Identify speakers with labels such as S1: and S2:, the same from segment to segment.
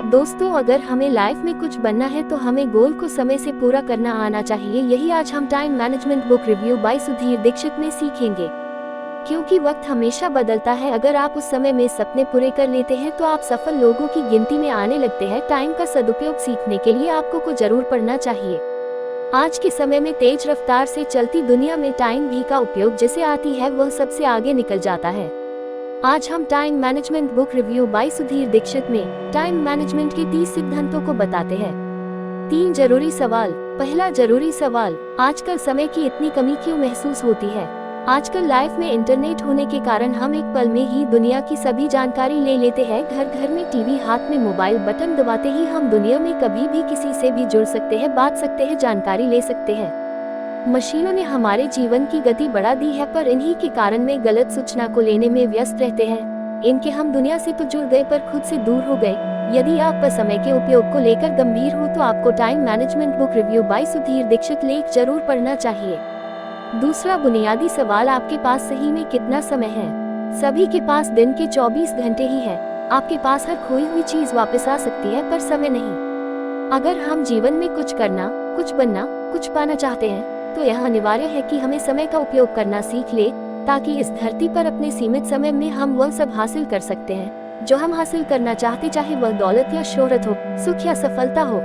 S1: दोस्तों, अगर हमें लाइफ में कुछ बनना है तो हमें गोल को समय से पूरा करना आना चाहिए। यही आज हम time management book review by Sudhir Dikshit में सीखेंगे। क्योंकि वक्त हमेशा बदलता है, अगर आप उस समय में सपने पूरे कर लेते हैं तो आप सफल लोगों की गिनती में आने लगते हैं। टाइम का सदुपयोग सीखने के लिए आपको को जरूर पढ़ना चाहिए। आज के समय में तेज रफ्तार से चलती दुनिया में टाइम भी का उपयोग जिसे आती है वह सबसे आगे निकल जाता है। आज हम time management book review by Sudhir Dikshit में टाइम मैनेजमेंट के 30 सिद्धांतों को बताते हैं। 3 जरूरी सवाल। पहला जरूरी सवाल, आजकल समय की इतनी कमी क्यों महसूस होती है? आजकल लाइफ में इंटरनेट होने के कारण हम एक पल में ही दुनिया की सभी जानकारी ले लेते हैं। घर घर में टीवी, हाथ में मोबाइल, बटन दबाते ही हम दुनिया में कभी भी किसी से भी जुड़ सकते हैं, बात सकते हैं, जानकारी ले सकते हैं। मशीनों ने हमारे जीवन की गति बढ़ा दी है, पर इन्हीं के कारण में गलत सूचना को लेने में व्यस्त रहते हैं। इनके हम दुनिया से तो जुड़ गए पर खुद से दूर हो गए। यदि आप समय के उपयोग को लेकर गंभीर हो तो आपको time management book review by Sudhir Dikshit लेख जरूर पढ़ना चाहिए। दूसरा बुनियादी सवाल, आपके पास सही में कितना समय है? सभी के पास दिन के 24 घंटे ही है। आपके पास हर खोई हुई चीज वापस आ सकती है पर समय नहीं। अगर हम जीवन में कुछ करना, कुछ बनना, कुछ पाना चाहते हैं तो यह अनिवार्य है कि हमें समय का उपयोग करना सीख ले, ताकि इस धरती पर अपने सीमित समय में हम वह सब हासिल कर सकते हैं जो हम हासिल करना चाहते, चाहे वह दौलत या शोहरत हो, सुख या सफलता हो।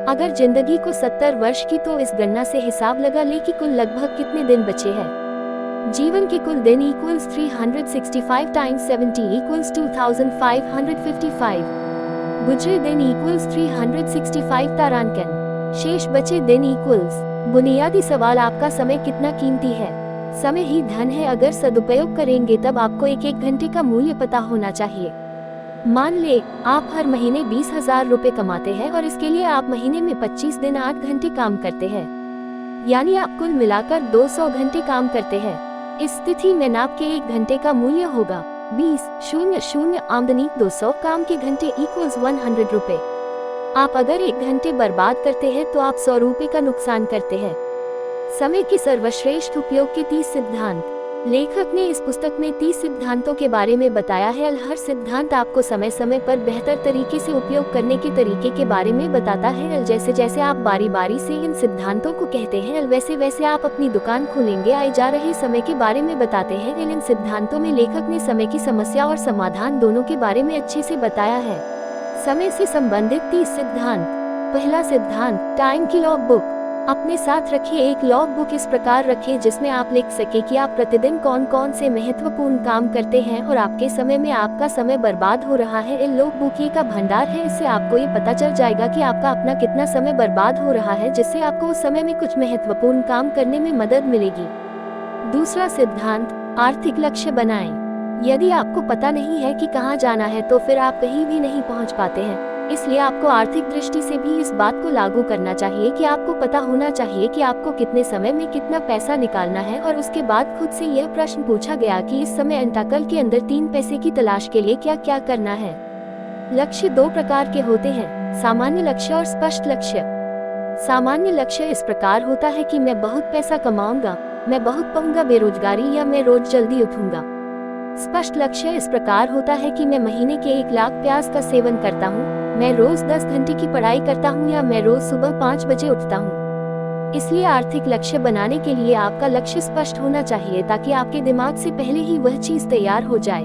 S1: अगर जिंदगी को 70 वर्ष की तो इस गणना से हिसाब लगा ले कि कुल लगभग कितने दिन बचे हैं। जीवन के कुल दिन इक्वल्स 365 टाइम्स 70 इक्वल्स 2555। गुजरे दिन इक्वल्स 365 तारांकन। शेष बचे दिन इक्वल्स। बुनियादी सवाल, आपका समय कितना कीमती है? समय ही धन है। अगर सदुपयोग करेंगे तब आपको एक एक घंटे का मूल्य पता होना चाहिए। मान ले आप हर महीने 20,000 रुपए कमाते हैं और इसके लिए आप महीने में 25 दिन 8 घंटे काम करते हैं, यानी आप कुल मिलाकर 200 घंटे काम करते हैं। इस स्थिति में आपके एक घंटे का मूल्य होगा 20,000। आमदनी 200 काम के घंटे इक्वल्स 100 रुपए। आप अगर एक घंटे बर्बाद करते हैं तो आप 100 रुपए का नुकसान करते हैं। समय के सर्वश्रेष्ठ उपयोग के 30 सिद्धांत। लेखक ने इस पुस्तक में 30 सिद्धांतों के बारे में बताया है। हर सिद्धांत आपको समय समय पर बेहतर तरीके से उपयोग करने के तरीके के बारे में बताता है। जैसे जैसे आप बारी बारी से इन सिद्धांतों को कहते हैं, वैसे वैसे आप अपनी दुकान खोलेंगे। आए जा रहे समय के बारे में बताते हैं। इन सिद्धांतों में लेखक ने समय की समस्या और समाधान दोनों के बारे में अच्छे से बताया है। समय से संबंधित 30 सिद्धांत। पहला सिद्धांत, टाइम की लॉग बुक। अपने साथ रखिए एक लॉग बुक। इस प्रकार रखिए जिसमें आप लिख सके कि आप प्रतिदिन कौन कौन से महत्वपूर्ण काम करते हैं और आपके समय में आपका समय बर्बाद हो रहा है। इन लॉग बुक का भंडार है। इससे आपको ये पता चल जाएगा कि आपका अपना कितना समय बर्बाद हो रहा है, जिससे आपको उस समय में कुछ महत्वपूर्ण काम करने में मदद मिलेगी। दूसरा सिद्धांत, आर्थिक लक्ष्य बनाएं। यदि आपको पता नहीं है कि कहाँ जाना है तो फिर आप कहीं भी नहीं पहुँच पाते हैं। इसलिए आपको आर्थिक दृष्टि से भी इस बात को लागू करना चाहिए कि आपको पता होना चाहिए कि आपको कितने समय में कितना पैसा निकालना है। और उसके बाद खुद से यह प्रश्न पूछा गया कि इस समय अंटाकल के अंदर 3 पैसे की तलाश के लिए क्या क्या करना है। लक्ष्य 2 प्रकार के होते हैं, सामान्य लक्ष्य और स्पष्ट लक्ष्य। सामान्य लक्ष्य इस प्रकार होता है कि मैं बहुत पैसा कमाऊंगा, मैं बहुत पाऊंगा बेरोजगारी, या मैं रोज जल्दी उठूंगा। स्पष्ट लक्ष्य इस प्रकार होता है कि मैं महीने के 1 लाख प्याज का सेवन करता हूँ, मैं रोज 10 घंटे की पढ़ाई करता हूँ, या मैं रोज सुबह 5 बजे उठता हूँ। इसलिए आर्थिक लक्ष्य बनाने के लिए आपका लक्ष्य स्पष्ट होना चाहिए, ताकि आपके दिमाग से पहले ही वह चीज तैयार हो जाए।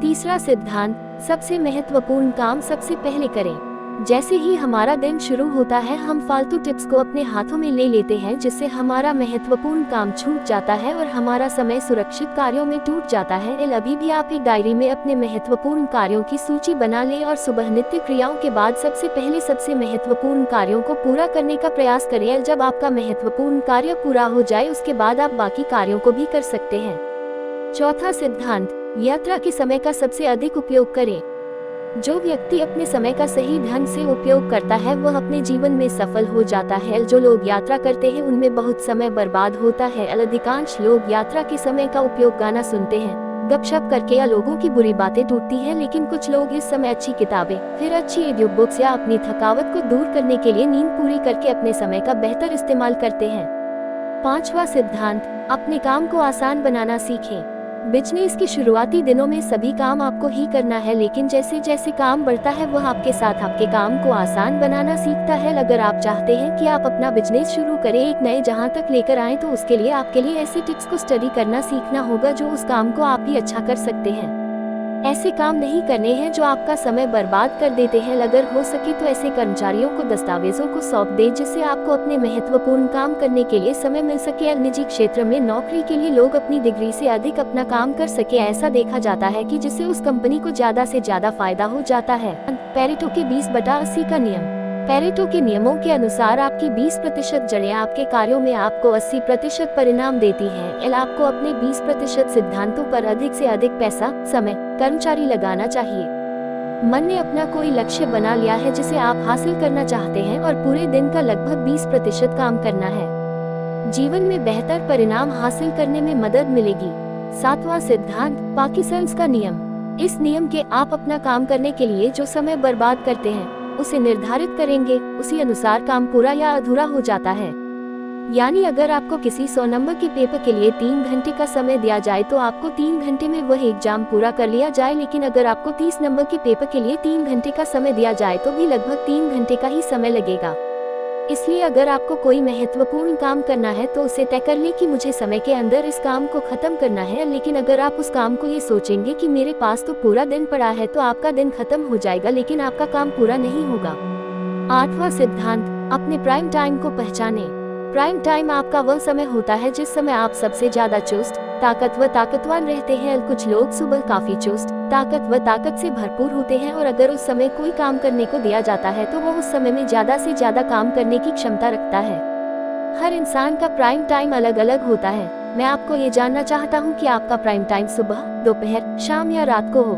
S1: तीसरा सिद्धांत, सबसे महत्वपूर्ण काम सबसे पहले करें। जैसे ही हमारा दिन शुरू होता है हम फालतू टिप्स को अपने हाथों में ले लेते हैं, जिससे हमारा महत्वपूर्ण काम छूट जाता है और हमारा समय सुरक्षित कार्यों में टूट जाता है। अभी भी आप एक डायरी में अपने महत्वपूर्ण कार्यों की सूची बना लें और सुबह नित्य क्रियाओं के बाद सबसे पहले सबसे महत्वपूर्ण कार्यों को पूरा करने का प्रयास करें। जब आपका महत्वपूर्ण कार्य पूरा हो जाए उसके बाद आप बाकी कार्यों को भी कर सकते हैं। चौथा सिद्धांत, यात्रा के समय का सबसे अधिक उपयोग करें। जो व्यक्ति अपने समय का सही ढंग से उपयोग करता है वह अपने जीवन में सफल हो जाता है। जो लोग यात्रा करते हैं उनमें बहुत समय बर्बाद होता है। अधिकांश लोग यात्रा के समय का उपयोग गाना सुनते हैं, गपशप करके, या लोगों की बुरी बातें टूटती हैं। लेकिन कुछ लोग इस समय अच्छी किताबें, फिर अच्छी ऑडियो बुक्स या अपनी थकावट को दूर करने के लिए नींद पूरी करके अपने समय का बेहतर इस्तेमाल करते हैं। पांचवा सिद्धांत, अपने काम को आसान बनाना सीखें। बिजनेस के शुरुआती दिनों में सभी काम आपको ही करना है, लेकिन जैसे जैसे काम बढ़ता है वह आपके साथ आपके काम को आसान बनाना सीखता है। अगर आप चाहते हैं कि आप अपना बिजनेस शुरू करें, एक नए जहां तक लेकर आएं, तो उसके लिए आपके लिए ऐसे टिप्स को स्टडी करना सीखना होगा जो उस काम को आप ही अच्छा कर सकते हैं। ऐसे काम नहीं करने हैं जो आपका समय बर्बाद कर देते हैं। अगर हो सके तो ऐसे कर्मचारियों को दस्तावेजों को सौंप दें जिससे आपको अपने महत्वपूर्ण काम करने के लिए समय मिल सके। निजी क्षेत्र में नौकरी के लिए लोग अपनी डिग्री से अधिक अपना काम कर सके, ऐसा देखा जाता है कि जिससे उस कंपनी को ज्यादा से ज्यादा फायदा हो जाता है। पेरेटो के 20/80 का नियम। पेरेटो के नियमों के अनुसार आपकी 20% जड़ें आपके कार्यों में आपको 80% परिणाम देती हैं। आपको अपने 20% सिद्धांतों पर अधिक से अधिक पैसा, समय, कर्मचारी लगाना चाहिए। मन ने अपना कोई लक्ष्य बना लिया है जिसे आप हासिल करना चाहते हैं और पूरे दिन का लगभग 20% काम करना है। जीवन में बेहतर परिणाम हासिल करने में मदद मिलेगी। 7वां सिद्धांत, पार्किंसंस का नियम। इस नियम के आप अपना काम करने के लिए जो समय बर्बाद करते हैं उसे निर्धारित करेंगे, उसी अनुसार काम पूरा या अधूरा हो जाता है। यानी अगर आपको किसी 100 नंबर के पेपर के लिए 3 घंटे का समय दिया जाए तो आपको 3 घंटे में वह एग्जाम पूरा कर लिया जाए, लेकिन अगर आपको 30 नंबर के पेपर के लिए 3 घंटे का समय दिया जाए तो भी लगभग 3 घंटे का ही समय लगेगा। इसलिए अगर आपको कोई महत्वपूर्ण काम करना है तो उसे तय कर लें कि मुझे समय के अंदर इस काम को खत्म करना है, लेकिन अगर आप उस काम को ये सोचेंगे कि मेरे पास तो पूरा दिन पड़ा है तो आपका दिन खत्म हो जाएगा, लेकिन आपका काम पूरा नहीं होगा। 8वां सिद्धांत, अपने प्राइम टाइम को पहचानें। प्राइम टाइम आपका वह समय होता है जिस समय आप सबसे ज्यादा चुस्त, ताकतवान रहते हैं। कुछ लोग सुबह काफी चुस्त, ताकत से भरपूर होते हैं और अगर उस समय कोई काम करने को दिया जाता है तो वो उस समय में ज्यादा से ज्यादा काम करने की क्षमता रखता है। हर इंसान का प्राइम टाइम अलग अलग होता है। मैं आपको ये जानना चाहता हूँ कि आपका प्राइम टाइम सुबह, दोपहर, शाम या रात को हो।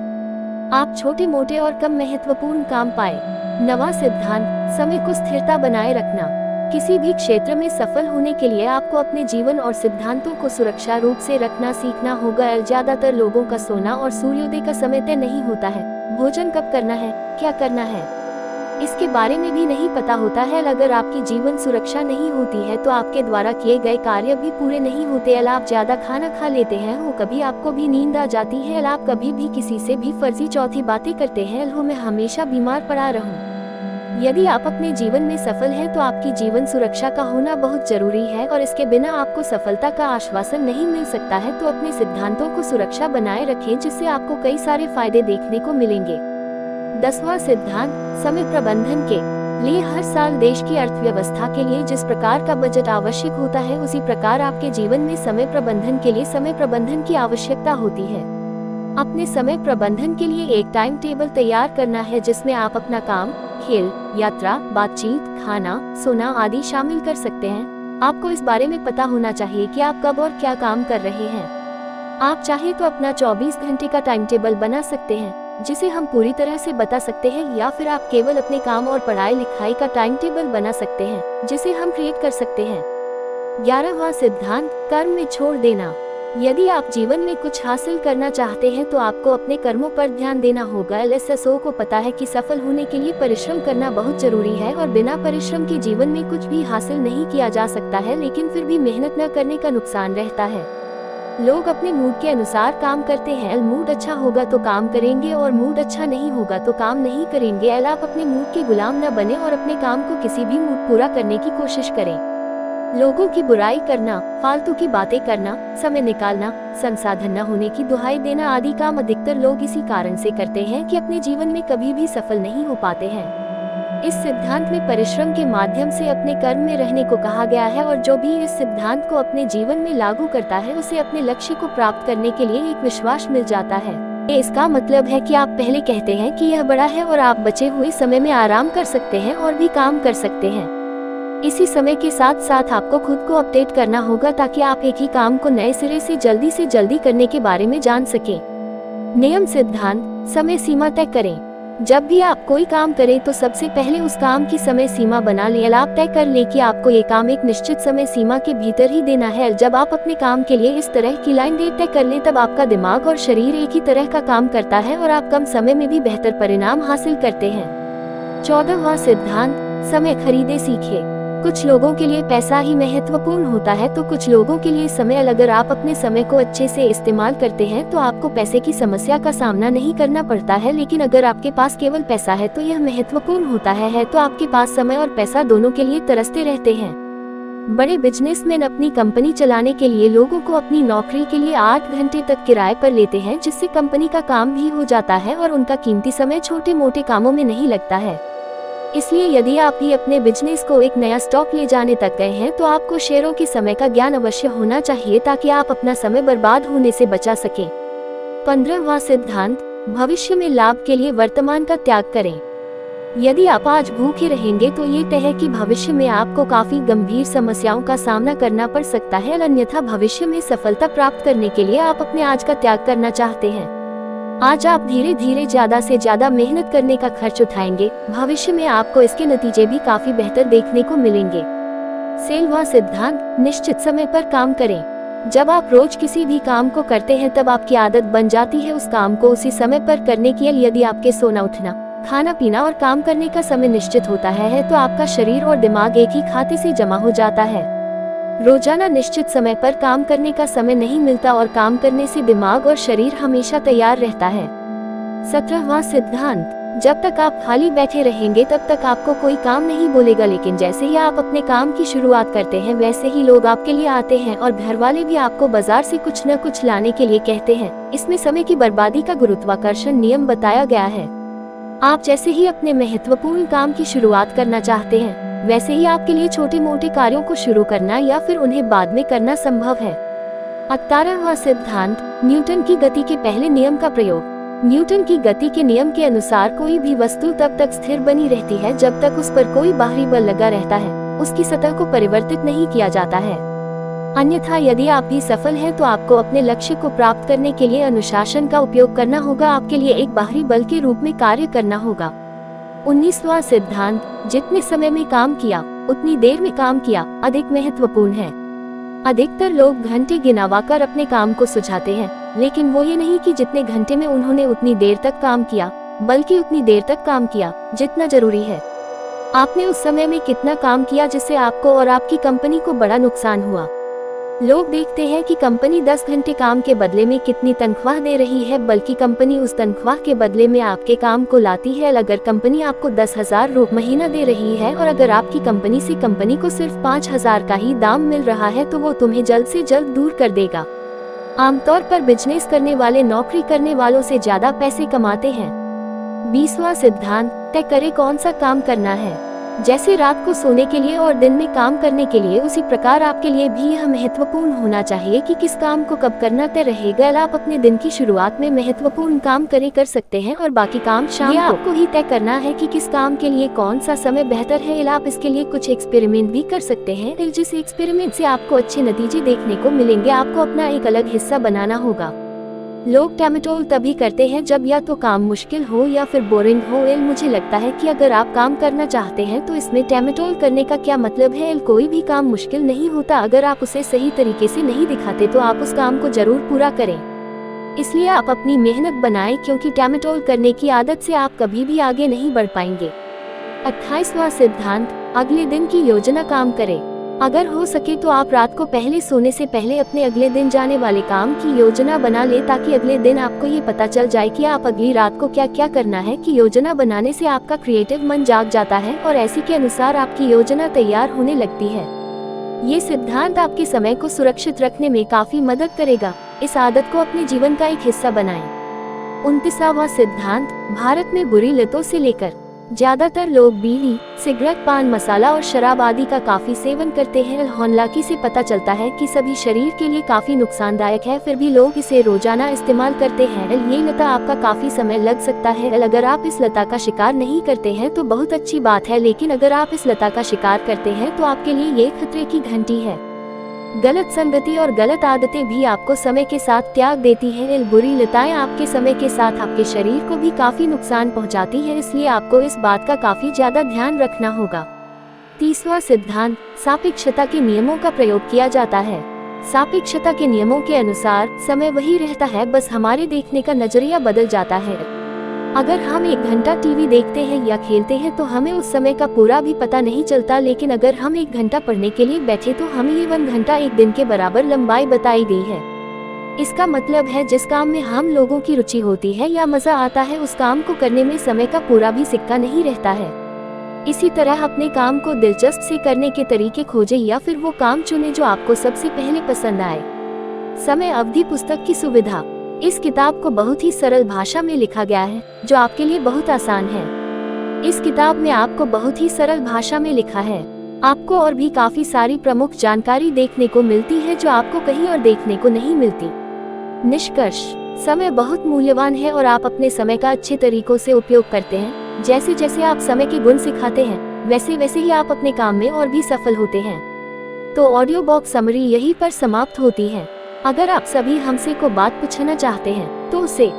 S1: आप छोटे मोटे और कम महत्वपूर्ण काम पाए। 9वां सिद्धांत, समय को स्थिरता बनाए रखना। किसी भी क्षेत्र में सफल होने के लिए आपको अपने जीवन और सिद्धांतों को सुरक्षा रूप से रखना सीखना होगा। ज्यादातर लोगों का सोना और सूर्योदय का समय तय नहीं होता है। भोजन कब करना है, क्या करना है, इसके बारे में भी नहीं पता होता है। अगर आपकी जीवन सुरक्षा नहीं होती है तो आपके द्वारा किए गए कार्य भी पूरे नहीं होते। आप ज्यादा खाना खा लेते हैं, वो कभी आपको भी नींद आ जाती है। आप कभी भी किसी से भी फर्जी चौथी बातें करते हैं। मैं हमेशा बीमार पड़ा रहूं। यदि आप अपने जीवन में सफल हैं तो आपकी जीवन सुरक्षा का होना बहुत जरूरी है और इसके बिना आपको सफलता का आश्वासन नहीं मिल सकता है। तो अपने सिद्धांतों को सुरक्षा बनाए रखें जिससे आपको कई सारे फायदे देखने को मिलेंगे। 10वां सिद्धांत, समय प्रबंधन के लिए। हर साल देश की अर्थव्यवस्था के लिए जिस प्रकार का बजट आवश्यक होता है उसी प्रकार आपके जीवन में समय प्रबंधन के लिए समय प्रबंधन की आवश्यकता होती है। अपने समय प्रबंधन के लिए एक टाइम टेबल तैयार करना है जिसमें आप अपना काम, खेल, यात्रा, बातचीत, खाना, सोना आदि शामिल कर सकते हैं। आपको इस बारे में पता होना चाहिए कि आप कब और क्या काम कर रहे हैं। आप चाहे तो अपना 24 घंटे का टाइम टेबल बना सकते हैं जिसे हम पूरी तरह से बता सकते हैं, या फिर आप केवल अपने काम और पढ़ाई लिखाई का टाइम टेबल बना सकते हैं जिसे हम क्रिएट कर सकते हैं। 11वां सिद्धांत, कर्म में छोड़ देना। यदि आप जीवन में कुछ हासिल करना चाहते हैं तो आपको अपने कर्मों पर ध्यान देना होगा। एलएसएसओ को पता है कि सफल होने के लिए परिश्रम करना बहुत जरूरी है और बिना परिश्रम के जीवन में कुछ भी हासिल नहीं किया जा सकता है, लेकिन फिर भी मेहनत न करने का नुकसान रहता है। लोग अपने मूड के अनुसार काम करते हैं। मूड अच्छा होगा तो काम करेंगे और मूड अच्छा नहीं होगा तो काम नहीं करेंगे। आप अपने मूड के गुलाम न बने और अपने काम को किसी भी मूड पूरा करने की कोशिश करें। लोगों की बुराई करना, फालतू की बातें करना, समय निकालना, संसाधन न होने की दुहाई देना आदि काम अधिकतर लोग इसी कारण से करते हैं कि अपने जीवन में कभी भी सफल नहीं हो पाते हैं। इस सिद्धांत में परिश्रम के माध्यम से अपने कर्म में रहने को कहा गया है और जो भी इस सिद्धांत को अपने जीवन में लागू करता है उसे अपने लक्ष्य को प्राप्त करने के लिए एक विश्वास मिल जाता है। इसका मतलब है कि आप पहले कहते हैं कि यह बड़ा है और आप बचे हुए समय में आराम कर सकते हैं और भी काम कर सकते हैं। इसी समय के साथ साथ आपको खुद को अपडेट करना होगा ताकि आप एक ही काम को नए सिरे से जल्दी करने के बारे में जान सकें। नियम सिद्धांत, समय सीमा तय करें। जब भी आप कोई काम करें तो सबसे पहले उस काम की समय सीमा बना लें। आप तय कर लें कि आपको ये काम एक निश्चित समय सीमा के भीतर ही देना है। जब आप अपने काम के लिए इस तरह की लाइन डेट तय कर लें तब आपका दिमाग और शरीर एक ही तरह का काम करता है और आप कम समय में भी बेहतर परिणाम हासिल करते हैं। 14वां सिद्धांत, समय खरीदे सीखे। कुछ लोगों के लिए पैसा ही महत्वपूर्ण होता है तो कुछ लोगों के लिए समय। अगर आप अपने समय को अच्छे से इस्तेमाल करते हैं तो आपको पैसे की समस्या का सामना नहीं करना पड़ता है, लेकिन अगर आपके पास केवल पैसा है तो यह महत्वपूर्ण होता है तो आपके पास समय और पैसा दोनों के लिए तरसते रहते हैं। बड़े बिजनेसमैन अपनी कंपनी चलाने के लिए लोगों को अपनी नौकरी के लिए 8 घंटे तक किराए पर लेते हैं, जिससे कंपनी का काम भी हो जाता है और उनका कीमती समय छोटे मोटे कामों में नहीं लगता है। इसलिए यदि आप भी अपने बिजनेस को एक नया स्टॉक ले जाने तक गए हैं तो आपको शेयरों के समय का ज्ञान अवश्य होना चाहिए ताकि आप अपना समय बर्बाद होने से बचा सकें। 15वां सिद्धांत, भविष्य में लाभ के लिए वर्तमान का त्याग करें। यदि आप आज भूखे रहेंगे तो ये तय है कि भविष्य में आपको काफी गंभीर समस्याओं का सामना करना पड़ सकता है। अन्यथा भविष्य में सफलता प्राप्त करने के लिए आप अपने आज का त्याग करना चाहते हैं। आज आप धीरे धीरे ज्यादा से ज्यादा मेहनत करने का खर्च उठाएंगे, भविष्य में आपको इसके नतीजे भी काफी बेहतर देखने को मिलेंगे। 16वां सिद्धांत, निश्चित समय पर काम करें। जब आप रोज किसी भी काम को करते हैं तब आपकी आदत बन जाती है उस काम को उसी समय पर करने की। यदि आपके सोना, उठना, खाना पीना और काम करने का समय निश्चित होता है तो आपका शरीर और दिमाग एक ही खाते से जमा हो जाता है। रोजाना निश्चित समय पर काम करने का समय नहीं मिलता और काम करने से दिमाग और शरीर हमेशा तैयार रहता है। 17वां सिद्धांत, जब तक आप खाली बैठे रहेंगे तब तक आपको कोई काम नहीं बोलेगा, लेकिन जैसे ही आप अपने काम की शुरुआत करते हैं वैसे ही लोग आपके लिए आते हैं और घर वाले भी आपको बाजार से कुछ न कुछ लाने के लिए कहते हैं। इसमें समय की बर्बादी का गुरुत्वाकर्षण नियम बताया गया है। आप जैसे ही अपने महत्वपूर्ण काम की शुरुआत करना चाहते हैं वैसे ही आपके लिए छोटे मोटे कार्यों को शुरू करना या फिर उन्हें बाद में करना संभव है। 18वां सिद्धांत, न्यूटन की गति के पहले नियम का प्रयोग। न्यूटन की गति के नियम के अनुसार कोई भी वस्तु तब तक स्थिर बनी रहती है जब तक उस पर कोई बाहरी बल लगा रहता है, उसकी सतह को परिवर्तित नहीं किया जाता है। अन्यथा यदि आप भी सफल हैं तो आपको अपने लक्ष्य को प्राप्त करने के लिए अनुशासन का उपयोग करना होगा, आपके लिए एक बाहरी बल के रूप में कार्य करना होगा। 19वां सिद्धांत, जितने समय में काम किया उतनी देर में काम किया अधिक महत्वपूर्ण है। अधिकतर लोग घंटे गिनावाकर अपने काम को सुझाते हैं, लेकिन वो ये नहीं कि जितने घंटे में उन्होंने उतनी देर तक काम किया, बल्कि उतनी देर तक काम किया जितना जरूरी है। आपने उस समय में कितना काम किया जिससे आपको और आपकी कंपनी को बड़ा नुकसान हुआ। लोग देखते हैं कि कंपनी 10 घंटे काम के बदले में कितनी तनख्वाह दे रही है, बल्कि कंपनी उस तनख्वाह के बदले में आपके काम को लाती है। अगर कंपनी आपको 10,000 रुपये महीना दे रही है और अगर आपकी कंपनी से कंपनी को सिर्फ 5,000 का ही दाम मिल रहा है तो वो तुम्हें जल्द से जल्द दूर कर देगा। आमतौर पर बिजनेस करने वाले नौकरी करने वालों से ज्यादा पैसे कमाते हैं। 20वां सिद्धांत, तय करें कौन सा काम करना है। जैसे रात को सोने के लिए और दिन में काम करने के लिए, उसी प्रकार आपके लिए भी यह महत्वपूर्ण होना चाहिए कि किस काम को कब करना तय रहेगा। आप अपने दिन की शुरुआत में महत्वपूर्ण काम कर सकते हैं और बाकी काम शाम को आपको ही तय करना है कि किस काम के लिए कौन सा समय बेहतर है। आप इसके लिए कुछ एक्सपेरिमेंट भी कर सकते हैं, जिस एक्सपेरिमेंट से आपको अच्छे नतीजे देखने को मिलेंगे। आपको अपना एक अलग हिस्सा बनाना होगा। लोग टैमेटोल तभी करते हैं जब या तो काम मुश्किल हो या फिर बोरिंग हो। मुझे लगता है कि अगर आप काम करना चाहते हैं तो इसमें टैमेटोल करने का क्या मतलब है। कोई भी काम मुश्किल नहीं होता, अगर आप उसे सही तरीके से नहीं दिखाते तो आप उस काम को जरूर पूरा करें। इसलिए आप अपनी मेहनत बनाएं, क्योंकि टैमेटोल करने की आदत से आप कभी भी आगे नहीं बढ़ पाएंगे। 28वां सिद्धांत, अगले दिन की योजना काम करें। अगर हो सके तो आप रात को पहले सोने से पहले अपने अगले दिन जाने वाले काम की योजना बना ले, ताकि अगले दिन आपको ये पता चल जाए कि आप अगली रात को क्या क्या करना है। कि योजना बनाने से आपका क्रिएटिव मन जाग जाता है और ऐसी के अनुसार आपकी योजना तैयार होने लगती है। ये सिद्धांत आपके समय को सुरक्षित रखने में काफी मदद करेगा। इस आदत को अपने जीवन का एक हिस्सा बनाएं। 29वां सिद्धांत, भारत में बुरी लतों से लेकर। ज्यादातर लोग बीड़ी, सिगरेट, पान मसाला और शराब आदि का काफी सेवन करते हैं। हालांकि से पता चलता है कि सभी शरीर के लिए काफी नुकसानदायक है, फिर भी लोग इसे रोजाना इस्तेमाल करते हैं। ये लता आपका काफी समय लग सकता है। अगर आप इस लता का शिकार नहीं करते हैं तो बहुत अच्छी बात है, लेकिन अगर आप इस लता का शिकार करते हैं तो आपके लिए ये खतरे की घंटी है। गलत संगति और गलत आदतें भी आपको समय के साथ त्याग देती हैं। बुरी लताएं आपके समय के साथ आपके शरीर को भी काफी नुकसान पहुंचाती हैं, इसलिए आपको इस बात का काफी ज्यादा ध्यान रखना होगा। 30वां सिद्धांत, सापेक्षता के नियमों का प्रयोग किया जाता है। सापेक्षता के नियमों के अनुसार समय वही रहता है, बस हमारे देखने का नजरिया बदल जाता है। अगर हम 1 घंटा टीवी देखते हैं या खेलते हैं तो हमें उस समय का पूरा भी पता नहीं चलता, लेकिन अगर हम 1 घंटा पढ़ने के लिए बैठे तो हमें ये 1 घंटा एक दिन के बराबर लंबाई बताई गई है। इसका मतलब है जिस काम में हम लोगों की रुचि होती है या मजा आता है उस काम को करने में समय का पूरा भी सिक्का नहीं रहता है। इसी तरह अपने काम को दिलचस्प से करने के तरीके खोजें या फिर वो काम चुनें जो आपको सबसे पहले पसंद आए। समय अवधि पुस्तक की सुविधा। इस किताब को बहुत ही सरल भाषा में लिखा गया है जो आपके लिए बहुत आसान है। इस किताब में आपको बहुत ही सरल भाषा में लिखा है। आपको और भी काफी सारी प्रमुख जानकारी देखने को मिलती है जो आपको कहीं और देखने को नहीं मिलती। निष्कर्ष, समय बहुत मूल्यवान है और आप अपने समय का अच्छे तरीकों से उपयोग करते हैं। जैसे जैसे आप समय के गुण सिखाते हैं वैसे वैसे ही आप अपने काम में और भी सफल होते हैं। तो ऑडियो बॉक्स समरी यहीं पर समाप्त होती है। अगर आप सभी हमसे को बात पूछना चाहते हैं तो उसे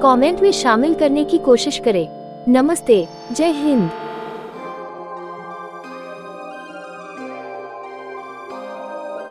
S1: कमेंट में शामिल करने की कोशिश करें। नमस्ते, जय हिंद।